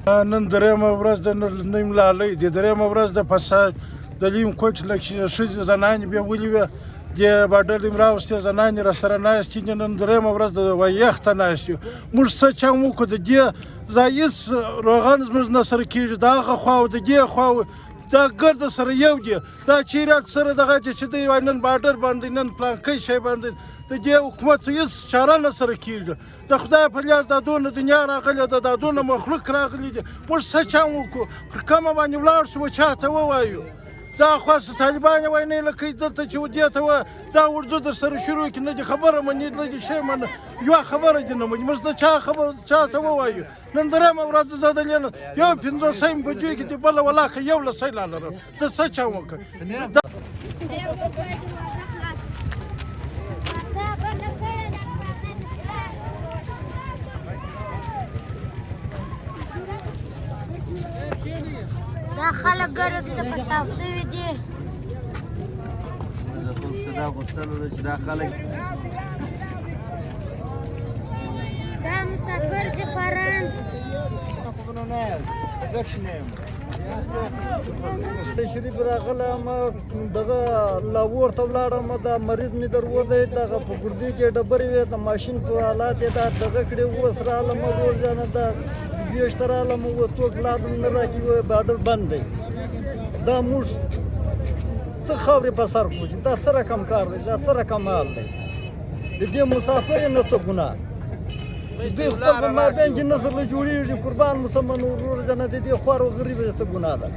نن درېیمه ورځ د نیم لالۍ دی، درېیمه ورځ د فساد د لیم کوټ ښځې زنانې بېولې وې، دې باډر دې راوستې زنانې راسره ناستې دي. نن درېیمه ورځ د یخته ناست یو. موږ څه چم وکړو؟ د دې ځای هېڅ روغن زموږ نه سره کېږي، د هغه خوا او د دې خوا دا ګرده سره یو دي. دا چیرې سره دغه چې دی وایي نن باډر باندې، نن پلانکی شی باندې د دې حکومت هېڅ چاره نه سره کېږي. د خدای په لیاس دا دونه دنیا راغلې ده، دا دونه مخلوق راغلی دي. موږ څه چم وکړو؟ پر کومه باندې ولاړ شو؟ چا ته ووایو؟ دا خاص طالبان وای نه لکه دلته چې ودې ته و دا اردو در سره شروع کړي، نه دي خبره مني، نه دي شی منه، یوه خبره دي نه مني. موږ د چا خبره چا ته ووایو؟ نن درېیمه ورځ زه د لینه یو 5 بجو کې دي بله ولاکه یو لسی لا لرم. زه څه چم وکړم؟ دا خلک ګرده دي د فساد شوي دي. د خپل صدا غوښتلو ده چې دا خلک دا مسافر دي خوران شریف راغلم دغه لاهور ته ولاړم، دا مریض مې دروځی، دغه په ګردې کې ډبرې وې، د ماشین په حالات یې دا دغه کړې. اوس رالم ورځانه دا بیشت رالم، اوس څوک لادم نه راکړي، وایي باډر بند دی. دا موږ څه خاورې په سر کړو چې دا څه رقم کار دی، دا څه رقم حال دی؟ د دې مسافر یې نه څه ګناه، دوی خپل په مابین کې نسل له جوړېږي. قربان مسلمان ورور جنه د دې خوار او غریب یې څه ګناه ده؟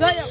Zaya!